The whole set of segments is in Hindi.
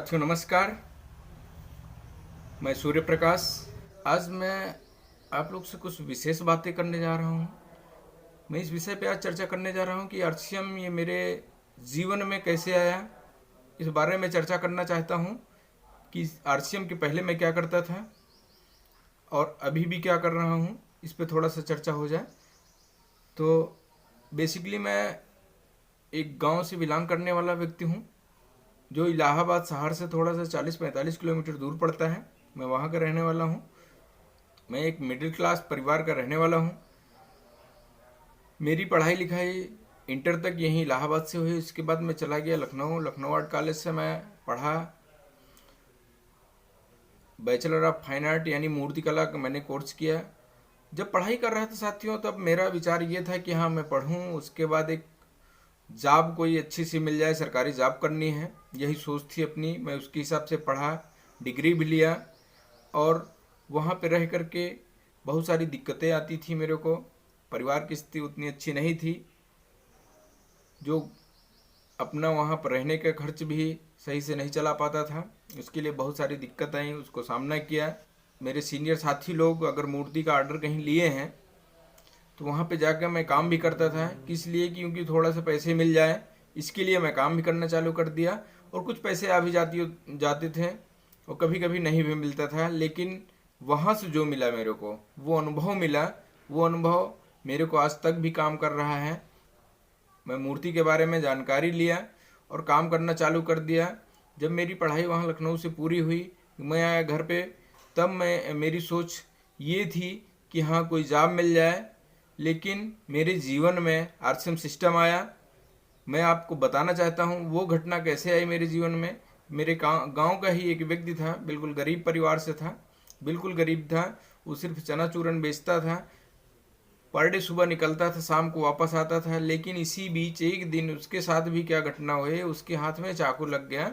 साथियों नमस्कार। मैं सूर्य प्रकाश। आज मैं आप लोग से कुछ विशेष बातें करने जा रहा हूँ। मैं इस विषय पे आज चर्चा करने जा रहा हूँ कि आरसीएम ये मेरे जीवन में कैसे आया। इस बारे में चर्चा करना चाहता हूँ कि आरसीएम के पहले मैं क्या करता था और अभी भी क्या कर रहा हूँ। इस पे थोड़ा सा चर्चा हो जाए। तो बेसिकली मैं एक गांव से बिलोंग करने वाला व्यक्ति हूँ जो इलाहाबाद शहर से थोड़ा सा 40-45 किलोमीटर दूर पड़ता है। मैं वहाँ का रहने वाला हूँ। मैं एक मिडिल क्लास परिवार का रहने वाला हूँ। मेरी पढ़ाई लिखाई इंटर तक यहीं इलाहाबाद से हुई। उसके बाद मैं चला गया लखनऊ आर्ट कॉलेज से मैं पढ़ा। बैचलर ऑफ फाइन आर्ट यानी मूर्ति कला का मैंने कोर्स किया। जब पढ़ाई कर रहा था साथियों, तब मेरा विचार ये था कि हाँ मैं पढ़ूँ, उसके बाद एक जॉब कोई अच्छी सी मिल जाए, सरकारी जॉब करनी है, यही सोच थी अपनी। मैं उसके हिसाब से पढ़ा, डिग्री भी लिया। और वहाँ पे रह कर के बहुत सारी दिक्कतें आती थी मेरे को। परिवार की स्थिति उतनी अच्छी नहीं थी, जो अपना वहाँ पर रहने का खर्च भी सही से नहीं चला पाता था। उसके लिए बहुत सारी दिक्कत आई, उसको सामना किया। मेरे सीनियर साथी लोग अगर मूर्ति का ऑर्डर कहीं लिए हैं तो वहाँ पे जाकर मैं काम भी करता था। किस लिए? क्योंकि थोड़ा सा पैसे मिल जाए, इसके लिए मैं काम भी करना चालू कर दिया। और कुछ पैसे आ भी जाते थे और कभी कभी नहीं भी मिलता था। लेकिन वहाँ से जो मिला मेरे को, वो अनुभव मिला, वो अनुभव मेरे को आज तक भी काम कर रहा है। मैं मूर्ति के बारे में जानकारी लिया और काम करना चालू कर दिया। जब मेरी पढ़ाई वहाँ लखनऊ से पूरी हुई, मैं आया घर पे, तब मेरी सोच ये थी कि हाँ कोई जॉब मिल जाए। लेकिन मेरे जीवन में आरसीएम सिस्टम आया। मैं आपको बताना चाहता हूँ वो घटना कैसे आई मेरे जीवन में। मेरे गांव का ही एक व्यक्ति था, बिल्कुल गरीब परिवार से था, बिल्कुल गरीब था। वो सिर्फ चना चूरन बेचता था। पर डे सुबह निकलता था, शाम को वापस आता था। लेकिन इसी बीच एक दिन उसके साथ भी क्या घटना हुई, उसके हाथ में चाकू लग गया।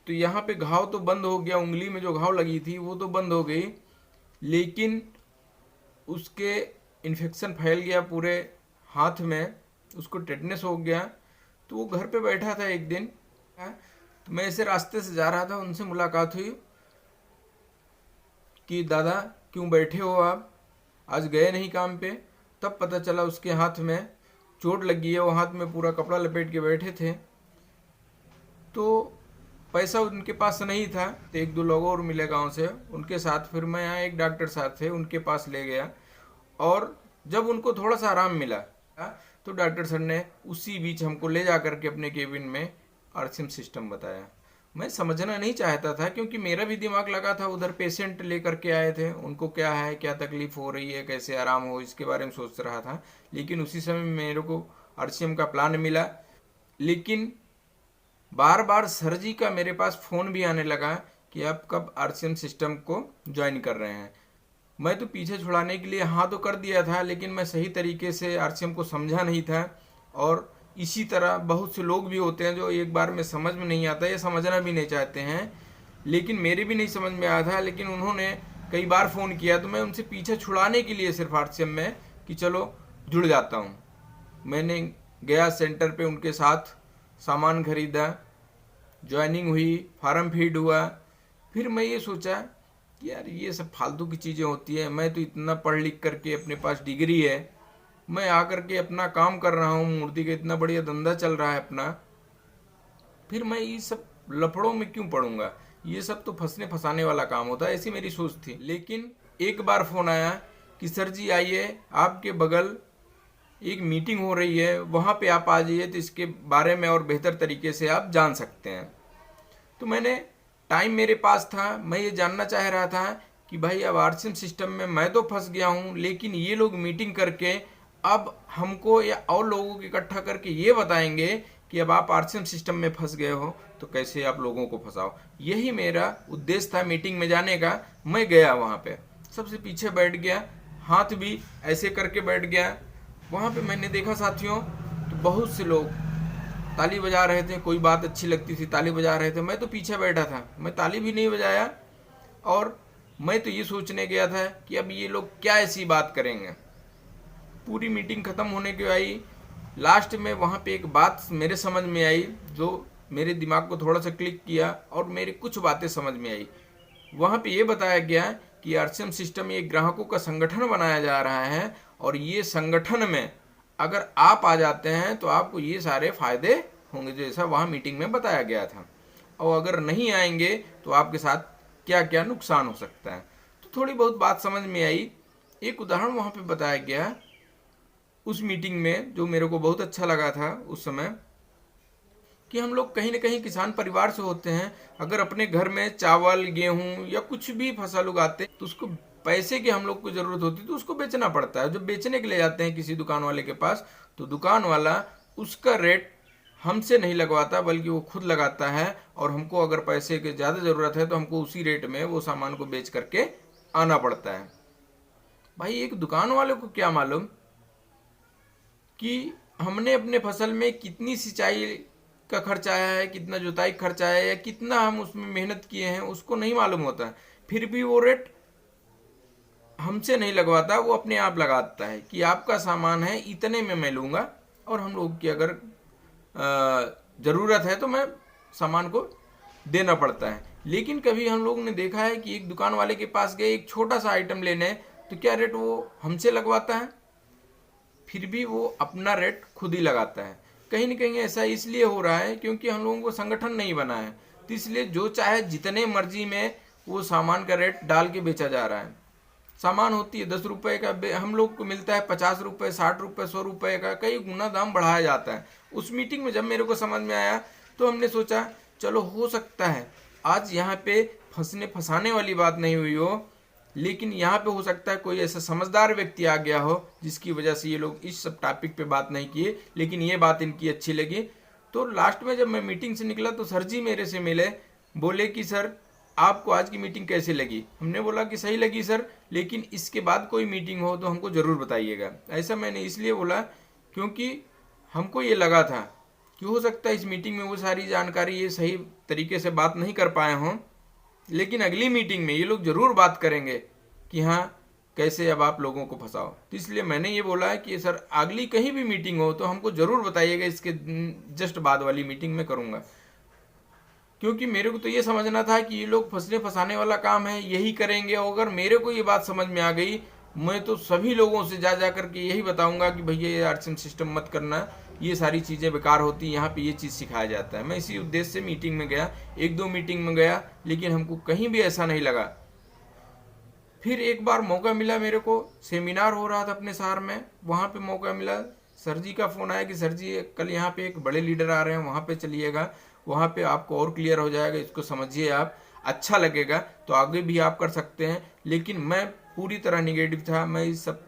तो यहाँ पे घाव तो बंद हो गया, उंगली में जो घाव लगी थी वो तो बंद हो गई, लेकिन उसके इन्फेक्शन फैल गया पूरे हाथ में, उसको टेटनेस हो गया। तो वो घर पे बैठा था एक दिन। तो मैं ऐसे रास्ते से जा रहा था, उनसे मुलाकात हुई कि दादा क्यों बैठे हो आप, आज गए नहीं काम पे? तब पता चला उसके हाथ में चोट लगी है। वो हाथ में पूरा कपड़ा लपेट के बैठे थे। तो पैसा उनके पास नहीं था, तो एक दो लोग और मिले गांव से, उनके साथ फिर मैं यहाँ एक डॉक्टर साहब थे उनके पास ले गया। और जब उनको थोड़ा सा आराम मिला तो डॉक्टर सर ने उसी बीच हमको ले जा करके अपने केबिन में आरसीएम सिस्टम बताया। मैं समझना नहीं चाहता था, क्योंकि मेरा भी दिमाग लगा था, उधर पेशेंट लेकर के आए थे, उनको क्या है, क्या तकलीफ हो रही है, कैसे आराम हो, इसके बारे में सोच रहा था। लेकिन उसी समय मेरे को आरसीएम का प्लान मिला। लेकिन बार बार सर जी का मेरे पास फ़ोन भी आने लगा कि आप कब आरसीएम सिस्टम को ज्वाइन कर रहे हैं। मैं तो पीछे छुड़ाने के लिए हाँ तो कर दिया था, लेकिन मैं सही तरीके से आरसीएम को समझा नहीं था। और इसी तरह बहुत से लोग भी होते हैं जो एक बार में समझ में नहीं आता या समझना भी नहीं चाहते हैं। लेकिन मेरे भी नहीं समझ में आया था, लेकिन उन्होंने कई बार फ़ोन किया तो मैं उनसे पीछे छुड़ाने के लिए सिर्फ आरसीएम में कि चलो जुड़ जाता हूँ। मैंने गया सेंटर पे, उनके साथ सामान खरीदा, ज्वाइनिंग हुई, फार्म फीड हुआ। फिर मैं ये सोचा कि यार ये सब फालतू की चीज़ें होती है। मैं तो इतना पढ़ लिख करके, अपने पास डिग्री है, मैं आकर के अपना काम कर रहा हूँ, मूर्ति का इतना बढ़िया धंधा चल रहा है अपना, फिर मैं ये सब लफड़ों में क्यों पड़ूंगा? ये सब तो फंसने फंसाने वाला काम होता है, ऐसी मेरी सोच थी। लेकिन एक बार फ़ोन आया कि सर जी आइए, आपके बगल एक मीटिंग हो रही है, वहाँ पे आप आ जाइए, तो इसके बारे में और बेहतर तरीके से आप जान सकते हैं। तो मैंने, टाइम मेरे पास था, मैं ये जानना चाह रहा था कि भाई अब आरसीएम सिस्टम में मैं तो फंस गया हूँ, लेकिन ये लोग मीटिंग करके अब हमको या और लोगों को इकट्ठा करके ये बताएंगे कि अब आप आरसीएम सिस्टम में फंस गए हो, तो कैसे आप लोगों को फंसाओ। यही मेरा उद्देश्य था मीटिंग में जाने का। मैं गया वहाँ पे, सबसे पीछे बैठ गया, हाथ भी ऐसे करके बैठ गया। वहाँ पे मैंने देखा साथियों, तो बहुत से लोग ताली बजा रहे थे, कोई बात अच्छी लगती थी ताली बजा रहे थे। मैं तो पीछे बैठा था, मैं ताली भी नहीं बजाया। और मैं तो ये सोचने गया था कि अब ये लोग क्या ऐसी बात करेंगे। पूरी मीटिंग ख़त्म होने के आई, लास्ट में वहाँ पे एक बात मेरे समझ में आई जो मेरे दिमाग को थोड़ा सा क्लिक किया और मेरे कुछ बातें समझ में आई। वहाँ पे ये बताया गया कि आरसीएम सिस्टम ये ग्राहकों का संगठन बनाया जा रहा है और ये संगठन में अगर आप आ जाते हैं तो आपको ये सारे फायदे होंगे, जैसा वहाँ मीटिंग में बताया गया था, और अगर नहीं आएंगे तो आपके साथ क्या क्या नुकसान हो सकता है। तो थोड़ी बहुत बात समझ में आई। एक उदाहरण वहाँ पे बताया गया उस मीटिंग में जो मेरे को बहुत अच्छा लगा था उस समय, कि हम लोग कहीं ना कहीं किसान परिवार से होते हैं। अगर अपने घर में चावल गेहूं या कुछ भी फसल उगाते तो उसको पैसे की हम लोग को जरूरत होती तो उसको बेचना पड़ता है। जब बेचने के लिए जाते हैं किसी दुकान वाले के पास तो दुकान वाला उसका रेट हमसे नहीं लगवाता बल्कि वो खुद लगाता है, और हमको अगर पैसे की ज़्यादा ज़रूरत है तो हमको उसी रेट में वो सामान को बेच करके आना पड़ता है। भाई एक दुकान वाले को क्या मालूम कि हमने अपने फसल में कितनी सिंचाई का खर्चा आया है, कितना जुताई खर्चा आया है, या कितना हम उसमें मेहनत किए हैं, उसको नहीं मालूम होता है। फिर भी वो रेट हमसे नहीं लगवाता, वो अपने आप लगाता है कि आपका सामान है इतने में मैं लूँगा, और हम लोग की अगर ज़रूरत है तो मैं सामान को देना पड़ता है। लेकिन कभी हम लोग ने देखा है कि एक दुकान वाले के पास गए एक छोटा सा आइटम लेने, तो क्या रेट वो हमसे लगवाता है, फिर भी वो अपना रेट खुद ही लगाता है। कहीं ना कहीं ऐसा इसलिए हो रहा है क्योंकि हम लोगों को संगठन नहीं बना है, तो इसलिए जो चाहे जितने मर्जी में वो सामान का रेट डाल के बेचा जा रहा है। सामान होती है 10 रुपए का, हम लोग को मिलता है 50 रुपए, 60 रुपए, 100 रुपए का, कई गुना दाम बढ़ाया जाता है। उस मीटिंग में जब मेरे को समझ में आया तो हमने सोचा चलो हो सकता है आज यहाँ पे फंसने फंसाने वाली बात नहीं हुई हो, लेकिन यहाँ पे हो सकता है कोई ऐसा समझदार व्यक्ति आ गया हो जिसकी वजह से ये लोग इस सब टॉपिक पे बात नहीं किए, लेकिन ये बात इनकी अच्छी लगी। तो लास्ट में जब मैं मीटिंग से निकला तो सर जी मेरे से मिले, बोले कि सर आपको आज की मीटिंग कैसे लगी। हमने बोला कि सही लगी सर, लेकिन इसके बाद कोई मीटिंग हो तो हमको ज़रूर बताइएगा। ऐसा मैंने इसलिए बोला क्योंकि हमको ये लगा था कि हो सकता है इस मीटिंग में वो सारी जानकारी ये सही तरीके से बात नहीं कर पाए हों, लेकिन अगली मीटिंग में ये लोग जरूर बात करेंगे कि हाँ कैसे अब आप लोगों को फंसाओ। तो इसलिए मैंने ये बोला है कि सर अगली कहीं भी मीटिंग हो तो हमको जरूर बताइएगा, इसके जस्ट बाद वाली मीटिंग में करूँगा। क्योंकि मेरे को तो ये समझना था कि ये लोग फंसने फंसाने वाला काम है यही करेंगे, और अगर मेरे को ये बात समझ में आ गई मैं तो सभी लोगों से जा करके यही बताऊंगा कि भैया ये आरसीएम सिस्टम मत करना, ये सारी चीज़ें बेकार होती हैं, यहाँ पे ये चीज़ सिखाया जाता है। मैं इसी उद्देश्य से मीटिंग में गया, एक दो मीटिंग में गया, लेकिन हमको कहीं भी ऐसा नहीं लगा। फिर एक बार मौका मिला, मेरे को सेमिनार हो रहा था अपने शहर में, वहाँ पे मौका मिला, सर जी का फ़ोन आया कि सर जी कल यहाँ पे एक बड़े लीडर आ रहे हैं, वहाँ पे चलिएगा, वहाँ पे आपको और क्लियर हो जाएगा, इसको समझिए आप, अच्छा लगेगा तो आगे भी आप कर सकते हैं। लेकिन मैं पूरी तरह निगेटिव था, मैं इस सब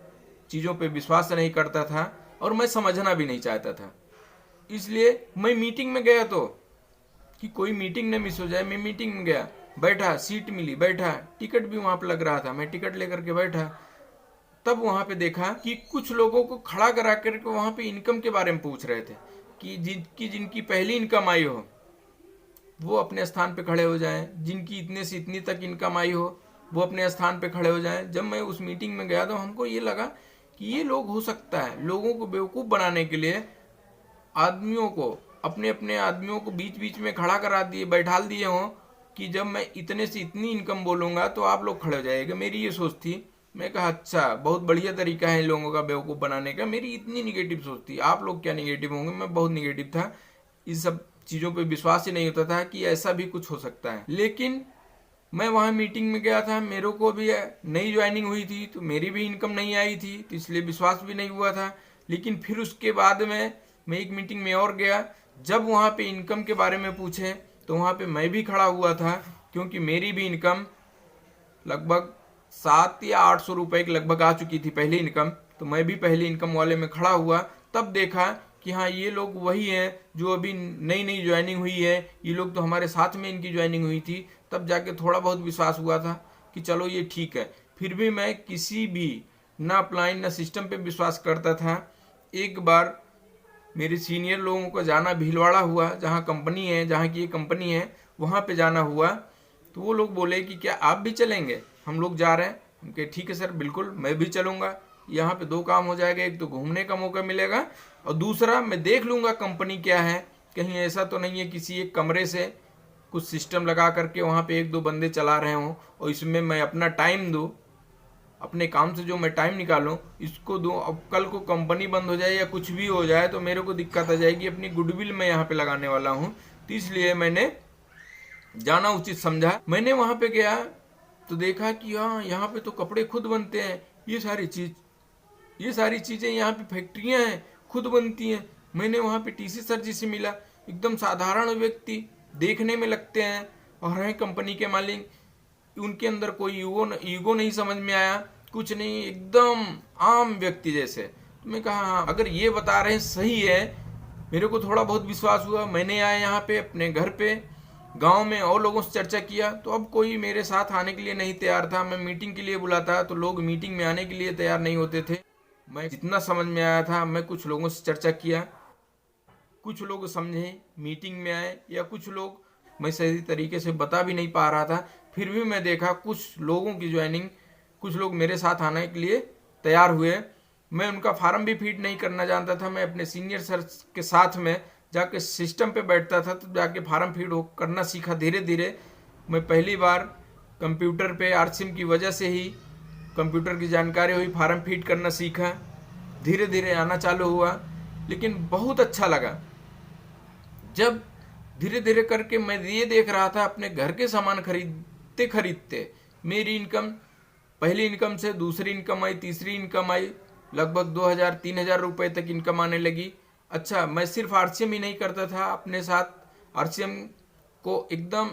चीज़ों पे विश्वास नहीं करता था और मैं समझना भी नहीं चाहता था। इसलिए मैं मीटिंग में गया तो कि कोई मीटिंग न मिस हो जाए, मैं मीटिंग में गया, बैठा, सीट मिली, बैठा, टिकट भी वहाँ पे लग रहा था, मैं टिकट लेकर के बैठा। तब वहाँ पे देखा कि कुछ लोगों को खड़ा करा करके वहाँ पे इनकम के बारे में पूछ रहे थे कि जिनकी पहली इनकम आई हो वो अपने स्थान पे खड़े हो जाएं, जिनकी इतने से इतनी तक इनकम आई हो वो अपने स्थान पे खड़े हो जाएं। जब मैं उस मीटिंग में गया तो हमको ये लगा कि ये लोग हो सकता है लोगों को बेवकूफ़ बनाने के लिए आदमियों को, अपने अपने आदमियों को बीच बीच में खड़ा करा दिए, बैठाल दिए हों कि जब मैं इतने से इतनी इनकम बोलूँगा तो आप लोग खड़े हो जाएगा। मेरी ये सोच थी। मैं कहा अच्छा बहुत बढ़िया तरीका है इन लोगों का बेवकूफ़ बनाने का। मेरी इतनी निगेटिव सोच थी। आप लोग क्या निगेटिव होंगे, मैं बहुत निगेटिव था, इस सब चीज़ों पे विश्वास ही नहीं होता था कि ऐसा भी कुछ हो सकता है। लेकिन मैं वहाँ मीटिंग में गया था, मेरे को भी नई ज्वाइनिंग हुई थी तो मेरी भी इनकम नहीं आई थी, तो इसलिए विश्वास भी नहीं हुआ था। लेकिन फिर उसके बाद में मैं एक मीटिंग में और गया, जब वहाँ पे इनकम के बारे में पूछे तो वहाँ पे मैं भी खड़ा हुआ था, क्योंकि मेरी भी इनकम लगभग 700 या 800 रुपये के लगभग आ चुकी थी पहली इनकम। तो मैं भी पहली इनकम वाले में खड़ा हुआ। तब देखा कि हाँ ये लोग वही हैं जो अभी नई नई ज्वाइनिंग हुई है, ये लोग तो हमारे साथ में इनकी ज्वाइनिंग हुई थी। तब जाके थोड़ा बहुत विश्वास हुआ था कि चलो ये ठीक है। फिर भी मैं किसी भी ना अपलाइन ना सिस्टम पे विश्वास करता था। एक बार मेरे सीनियर लोगों को जाना भीलवाड़ा हुआ, जहाँ कंपनी है, जहाँ की ये कंपनी है, वहाँ पे जाना हुआ। तो वो लोग बोले कि क्या आप भी चलेंगे, हम लोग जा रहे हैं। उनके ठीक है सर बिल्कुल मैं भी चलूँगा, यहाँ पे दो काम हो जाएगा, एक तो घूमने का मौका मिलेगा और दूसरा मैं देख लूँगा कंपनी क्या है, कहीं ऐसा तो नहीं है किसी एक कमरे से कुछ सिस्टम लगा करके वहाँ पे एक दो बंदे चला रहे हों और इसमें मैं अपना टाइम दूँ, अपने काम से जो मैं टाइम निकालूं इसको दूं। अब कल को कंपनी बंद हो जाए या कुछ भी हो जाए तो मेरे को दिक्कत आ जाएगी, अपनी गुडविल मैं यहाँ पे लगाने वाला हूँ। तो इसलिए मैंने जाना उचित समझा। मैंने वहाँ पे गया तो देखा कि हाँ यहाँ पे तो कपड़े खुद बनते हैं, ये सारी चीज़ें यहाँ पे फैक्ट्रियाँ हैं, खुद बनती हैं। मैंने वहाँ पे टीसी सर जी से मिला, एकदम साधारण व्यक्ति देखने में लगते हैं और हैं कंपनी के मालिक। उनके अंदर कोई ईगो नहीं समझ में आया, कुछ नहीं, एकदम आम व्यक्ति जैसे। तो मैं कहा हाँ अगर ये बता रहे हैं सही है, मेरे को थोड़ा बहुत विश्वास हुआ। मैंने आया यहाँ पे अपने घर पे, गांव में और लोगों से चर्चा किया तो अब कोई मेरे साथ आने के लिए नहीं तैयार था। मैं मीटिंग के लिए बुलाता तो लोग मीटिंग में आने के लिए तैयार नहीं होते थे। मैं जितना समझ में आया था मैं कुछ लोगों से चर्चा किया, कुछ लोग समझे मीटिंग में आए, या कुछ लोग मैं सही तरीके से बता भी नहीं पा रहा था। फिर भी मैं देखा कुछ लोगों की ज्वाइनिंग, कुछ लोग मेरे साथ आने के लिए तैयार हुए। मैं उनका फार्म भी फीड नहीं करना जानता था। मैं अपने सीनियर सर के साथ में जाके सिस्टम पे बैठता था तो जाके फार्म फीड करना सीखा धीरे धीरे। मैं पहली बार कंप्यूटर पे आरसीएम की वजह से ही कंप्यूटर की जानकारी हुई, फार्म फीड करना सीखा, धीरे धीरे आना चालू हुआ। लेकिन बहुत अच्छा लगा जब धीरे धीरे करके मैं ये देख रहा था अपने घर के सामान खरीदते खरीदते मेरी इनकम, पहली इनकम से दूसरी इनकम आई, तीसरी इनकम आई, लगभग 2000-3000 रुपए तक इनकम आने लगी। अच्छा, मैं सिर्फ आरसीएम ही नहीं करता था, अपने साथ आरसीएम को एकदम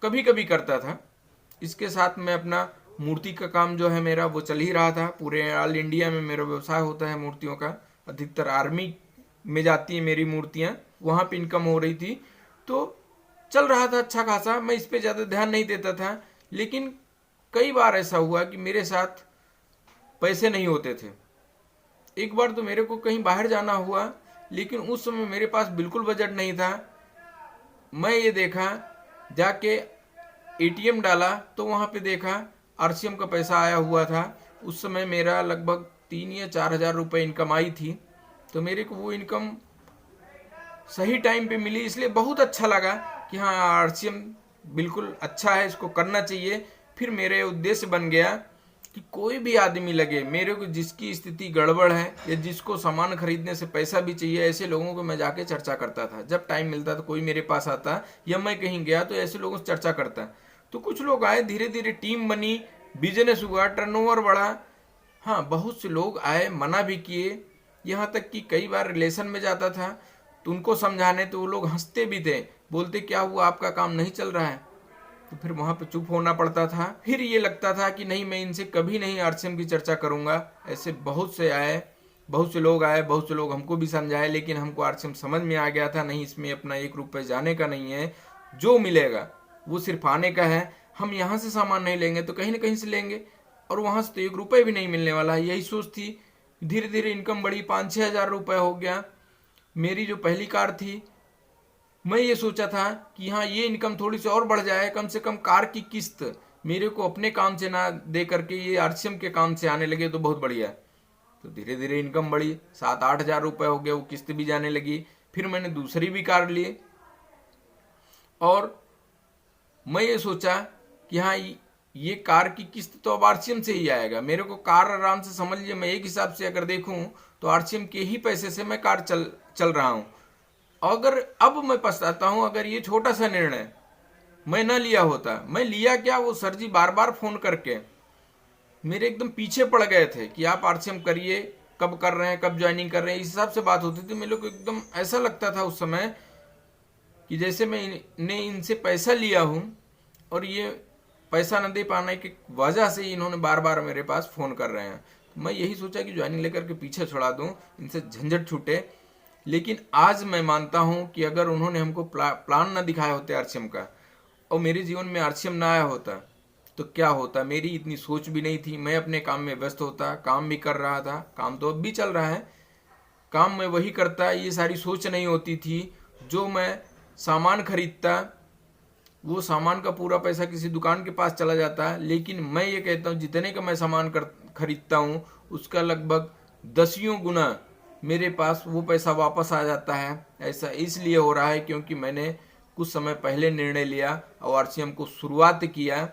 कभी कभी करता था, इसके साथ मैं अपना मूर्ति का काम जो है मेरा वो चल ही रहा था। पूरे ऑल इंडिया में मेरा व्यवसाय होता है मूर्तियों का, अधिकतर आर्मी में जाती है मेरी मूर्तियाँ, वहाँ पे इनकम हो रही थी। तो चल रहा था अच्छा खासा, मैं इस पे ज़्यादा ध्यान नहीं देता था। लेकिन कई बार ऐसा हुआ कि मेरे साथ पैसे नहीं होते थे। एक बार तो मेरे को कहीं बाहर जाना हुआ, लेकिन उस समय मेरे पास बिल्कुल बजट नहीं था। मैं ये देखा, जाके एटीएम डाला तो वहाँ पे देखा आरसीएम का पैसा आया हुआ था। उस समय मेरा लगभग 3 या 4 हज़ार रुपये इनकम आई थी। तो मेरे को वो इनकम सही टाइम पे मिली, इसलिए बहुत अच्छा लगा कि हाँ आरसीएम बिल्कुल अच्छा है, इसको करना चाहिए। फिर मेरे उद्देश्य बन गया कि कोई भी आदमी लगे मेरे को, जिसकी स्थिति गड़बड़ है या जिसको सामान खरीदने से पैसा भी चाहिए, ऐसे लोगों को मैं जाके चर्चा करता था। जब टाइम मिलता तो कोई मेरे पास आता या मैं कहीं गया तो ऐसे लोगों से चर्चा करता। तो कुछ लोग आए, धीरे धीरे टीम बनी, बिजनेस हुआ, टर्नओवर बढ़ा। हाँ, बहुत से लोग आए, मना भी किए, यहाँ तक कि कई बार रिलेशन में जाता था तो उनको समझाने तो वो लोग हंसते भी थे, बोलते क्या हुआ आपका काम नहीं चल रहा है। तो फिर वहाँ पे चुप होना पड़ता था। फिर ये लगता था कि नहीं, मैं इनसे कभी नहीं आरसीएम की चर्चा करूँगा। ऐसे बहुत से आए, बहुत से लोग आए, बहुत से लोग हमको भी समझाए, लेकिन हमको आरसीएम समझ में आ गया था नहीं, इसमें अपना 1 रुपये जाने का नहीं है, जो मिलेगा वो सिर्फ आने का है। हम यहाँ से सामान नहीं लेंगे तो कहीं ना कहीं से लेंगे, और वहाँ से तो 1 रुपये भी नहीं मिलने वाला है, यही सोच थी। धीरे धीरे इनकम बढ़ी, 5-6 हज़ार रुपये हो गया। मेरी जो पहली कार थी, मैं ये सोचा था कि हाँ ये इनकम थोड़ी सी और बढ़ जाए, कम से कम कार की किस्त मेरे को अपने काम से ना दे करके ये आरसीएम के काम से आने लगे तो बहुत बढ़िया। तो धीरे धीरे इनकम बढ़ी, 7-8 हज़ार रुपये हो गया, वो किस्त भी जाने लगी। फिर मैंने दूसरी भी कार ली और मैं ये सोचा कि हाँ ये कार की किस्त तो अब आरसीएम से ही आएगा। मेरे को कार आराम से, समझ लीजिए मैं एक हिसाब से अगर देखूँ तो आरसीएम के ही पैसे से मैं कार चल रहा हूँ। अगर अब मैं पछताता हूँ, अगर ये छोटा सा निर्णय मैं न लिया होता। मैं लिया क्या, वो सर जी बार बार फोन करके मेरे एकदम पीछे पड़ गए थे कि आप आरसीएम करिए, कब कर रहे हैं, कब ज्वाइनिंग कर रहे हैं, इस हिसाब से बात होती थी। मेरे को एकदम ऐसा लगता था उस समय कि जैसे मैंने इनसे पैसा लिया हूँ और ये पैसा न दे पाने की वजह से इन्होंने बार बार मेरे पास फ़ोन कर रहे हैं। तो मैं यही सोचा कि ज्वाइनिंग लेकर के पीछे छुड़ा दूँ, इनसे झंझट छूटे। लेकिन आज मैं मानता हूं कि अगर उन्होंने हमको प्लान ना दिखाया होते आरसीएम का, और मेरे जीवन में आरसीएम ना आया होता तो क्या होता। मेरी इतनी सोच भी नहीं थी, मैं अपने काम में व्यस्त होता, काम भी कर रहा था, काम तो अब भी चल रहा है, काम मैं वही करता। ये सारी सोच नहीं होती थी। जो मैं सामान खरीदता वो सामान का पूरा पैसा किसी दुकान के पास चला जाता। लेकिन मैं ये कहता हूँ जितने का मैं सामान खरीदता हूँ उसका लगभग 10 गुना मेरे पास वो पैसा वापस आ जाता है। ऐसा इसलिए हो रहा है क्योंकि मैंने कुछ समय पहले निर्णय लिया और आरसीएम को शुरुआत किया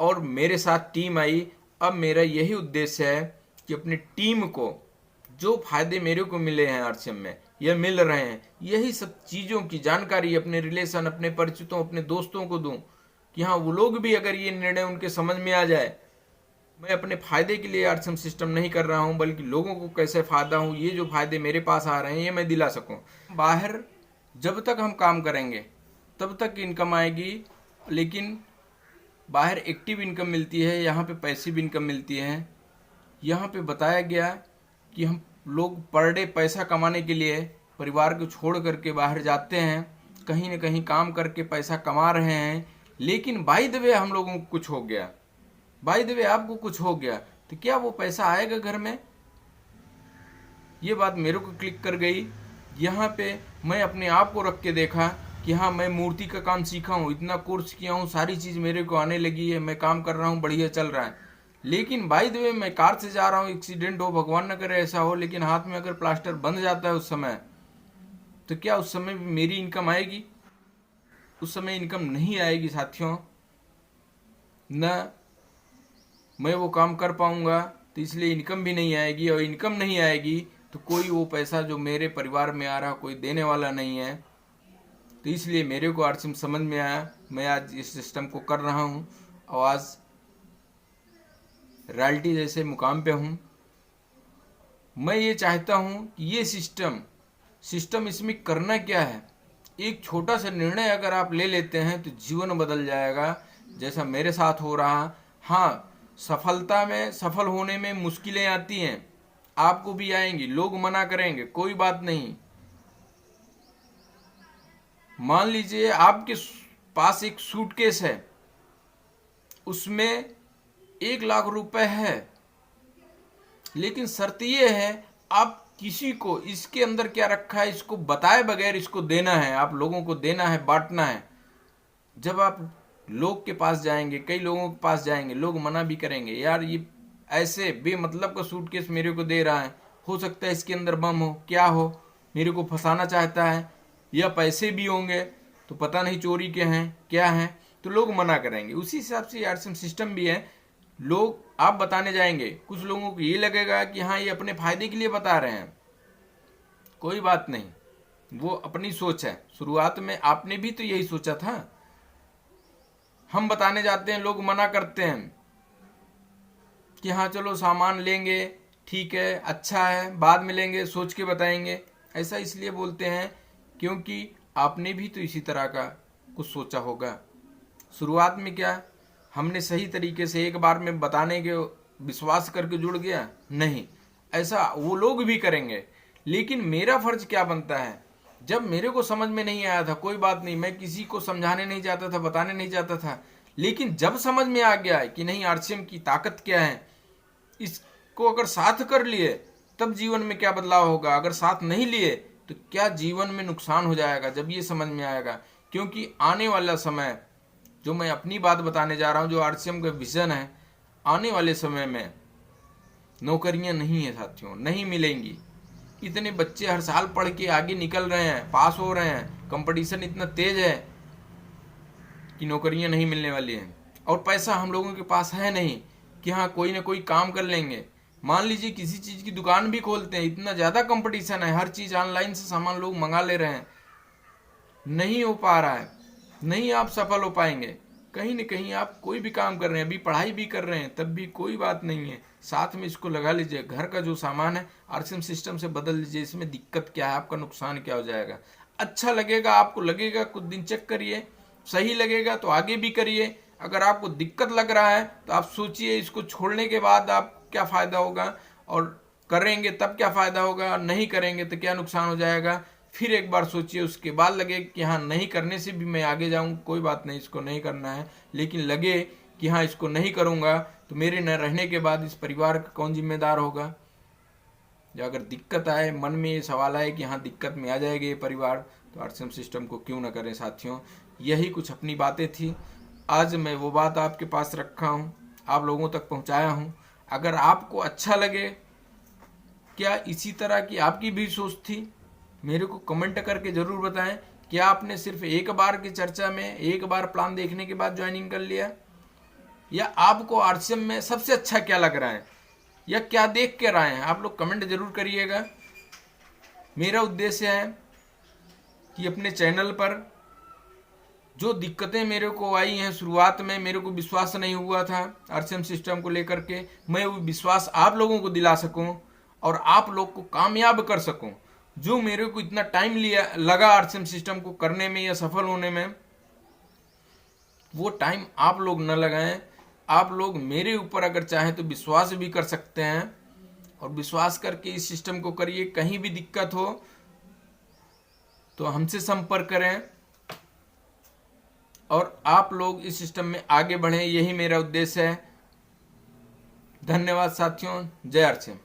और मेरे साथ टीम आई। अब मेरा यही उद्देश्य है कि अपनी टीम को जो फायदे मेरे को मिले हैं आरसीएम में, यह मिल रहे हैं, यही सब चीज़ों की जानकारी अपने रिलेशन, अपने परिचितों, अपने दोस्तों को दूं कि हाँ वो लोग भी अगर ये निर्णय उनके समझ में आ जाए, मैं अपने फायदे के लिए आरसीएम सिस्टम नहीं कर रहा हूँ बल्कि लोगों को कैसे फायदा हूँ, ये जो फायदे मेरे पास आ रहे हैं ये मैं दिला सकूँ। बाहर जब तक हम काम करेंगे तब तक इनकम आएगी, लेकिन बाहर एक्टिव इनकम मिलती है, यहाँ पे पैसिव इनकम मिलती है। यहाँ पे बताया गया कि हम लोग पर डे पैसा कमाने के लिए परिवार को छोड़ करके बाहर जाते हैं, कहीं ना कहीं काम करके पैसा कमा रहे हैं, लेकिन बाय द वे हम लोगों को कुछ हो गया, बाय द वे आपको कुछ हो गया, तो क्या वो पैसा आएगा घर में? ये बात मेरे को क्लिक कर गई। यहाँ पे मैं अपने आप को रख के देखा कि हाँ मैं मूर्ति का काम सीखा हूँ, इतना कोर्स किया हूँ, सारी चीज़ मेरे को आने लगी है, मैं काम कर रहा हूँ, बढ़िया चल रहा है। लेकिन बाय द वे मैं कार से जा रहा हूँ, एक्सीडेंट हो, भगवान न करे ऐसा हो, लेकिन हाथ में अगर प्लास्टर बंध जाता है उस समय, तो क्या उस समय भी मेरी इनकम आएगी? उस समय इनकम नहीं आएगी साथियों। न मैं वो काम कर पाऊंगा, तो इसलिए इनकम भी नहीं आएगी, और इनकम नहीं आएगी तो कोई वो पैसा जो मेरे परिवार में आ रहा कोई देने वाला नहीं है। तो इसलिए मेरे को आरसीएम समझ में आया, मैं आज इस सिस्टम को कर रहा हूँ और आज रॉयल्टी जैसे मुकाम पे हूँ। मैं ये चाहता हूँ कि ये सिस्टम इसमें करना क्या है, एक छोटा सा निर्णय अगर आप ले लेते हैं तो जीवन बदल जाएगा, जैसा मेरे साथ हो रहा। हाँ, सफलता में, सफल होने में मुश्किलें आती हैं, आपको भी आएंगी, लोग मना करेंगे, कोई बात नहीं। मान लीजिए आपके पास एक सूटकेस है, उसमें 1 लाख रुपए है, लेकिन शर्त ये है आप किसी को इसके अंदर क्या रखा है इसको बताए बगैर इसको देना है, आप लोगों को देना है, बांटना है। जब आप लोग के पास जाएंगे, कई लोगों के पास जाएंगे, लोग मना भी करेंगे, यार ये ऐसे बेमतलब का सूटकेस मेरे को दे रहा है, हो सकता है इसके अंदर बम हो, क्या हो, मेरे को फंसाना चाहता है, या पैसे भी होंगे तो पता नहीं चोरी के हैं क्या हैं, तो लोग मना करेंगे। उसी हिसाब से आरसीएम सिस्टम भी है, लोग आप बताने जाएंगे, कुछ लोगों को ये लगेगा कि हाँ ये अपने फायदे के लिए बता रहे हैं, कोई बात नहीं, वो अपनी सोच है। शुरुआत में आपने भी तो यही सोचा था। हम बताने जाते हैं, लोग मना करते हैं कि हाँ चलो सामान लेंगे, ठीक है, अच्छा है, बाद में लेंगे, सोच के बताएंगे। ऐसा इसलिए बोलते हैं क्योंकि आपने भी तो इसी तरह का कुछ सोचा होगा। शुरुआत में क्या हमने सही तरीके से एक बार में बताने के विश्वास करके जुड़ गया? नहीं, ऐसा वो लोग भी करेंगे। लेकिन मेरा फर्ज क्या बनता है, जब मेरे को समझ में नहीं आया था, कोई बात नहीं, मैं किसी को समझाने नहीं चाहता था, बताने नहीं चाहता था, लेकिन जब समझ में आ गया कि नहीं आरसीएम की ताकत क्या है, इसको अगर साथ कर लिए तब जीवन में क्या बदलाव होगा, अगर साथ नहीं लिए तो क्या जीवन में नुकसान हो जाएगा, जब ये समझ में आएगा। क्योंकि आने वाला समय, जो मैं अपनी बात बताने जा रहा हूँ, जो आरसीएम का विजन है, आने वाले समय में नौकरियां नहीं है साथियों, नहीं मिलेंगी। इतने बच्चे हर साल पढ़ के आगे निकल रहे हैं, पास हो रहे हैं, कंपटीशन इतना तेज है कि नौकरियां नहीं मिलने वाली हैं। और पैसा हम लोगों के पास है नहीं कि हाँ कोई ना कोई काम कर लेंगे। मान लीजिए किसी चीज की दुकान भी खोलते हैं, इतना ज्यादा कंपटीशन है, हर चीज ऑनलाइन से सामान लोग मंगा ले रहे हैं, नहीं हो पा रहा है, नहीं आप सफल हो पाएंगे। कहीं न कहीं आप कोई भी काम कर रहे हैं, अभी पढ़ाई भी कर रहे हैं, तब भी कोई बात नहीं है, साथ में इसको लगा लीजिए। घर का जो सामान है आरसीएम सिस्टम से बदल लीजिए, इसमें दिक्कत क्या है, आपका नुकसान क्या हो जाएगा। अच्छा लगेगा, आपको लगेगा, कुछ दिन चेक करिए, सही लगेगा तो आगे भी करिए। अगर आपको दिक्कत लग रहा है तो आप सोचिए इसको छोड़ने के बाद आप क्या फ़ायदा होगा, और करेंगे तब क्या फ़ायदा होगा, नहीं करेंगे तो क्या नुकसान हो जाएगा। फिर एक बार सोचिए, उसके बाद लगे कि हाँ नहीं करने से भी मैं आगे जाऊँ, कोई बात नहीं, इसको नहीं करना है। लेकिन लगे कि हाँ इसको नहीं करूँगा तो मेरे न रहने के बाद इस परिवार का कौन जिम्मेदार होगा। या अगर दिक्कत आए, मन में ये सवाल आए कि हाँ दिक्कत में आ जाएगा ये परिवार, तो आरसीएम सिस्टम को क्यों ना करें साथियों। यही कुछ अपनी बातें थी, आज मैं वो बात आपके पास रखा हूँ, आप लोगों तक पहुँचाया हूँ। अगर आपको अच्छा लगे क्या इसी तरह की आपकी भी सोच थी? मेरे को कमेंट करके ज़रूर बताएं। क्या आपने सिर्फ एक बार की चर्चा में, एक बार प्लान देखने के बाद ज्वाइनिंग कर लिया, या आपको आरसीएम में सबसे अच्छा क्या लग रहा है, या क्या देख कर आए हैं? आप लोग कमेंट जरूर करिएगा। मेरा उद्देश्य है कि अपने चैनल पर जो दिक्कतें मेरे को आई हैं, शुरुआत में मेरे को विश्वास नहीं हुआ था आरसीएम सिस्टम को लेकर के, मैं वो विश्वास आप लोगों को दिला सकूं और आप लोग को कामयाब कर सकूं। जो मेरे को इतना टाइम लगा आरसीएम सिस्टम को करने में या सफल होने में, वो टाइम आप लोग न लगाएं। आप लोग मेरे ऊपर अगर चाहें तो विश्वास भी कर सकते हैं, और विश्वास करके इस सिस्टम को करिए। कहीं भी दिक्कत हो तो हमसे संपर्क करें और आप लोग इस सिस्टम में आगे बढ़ें, यही मेरा उद्देश्य है। धन्यवाद साथियों। जय आरसीएम।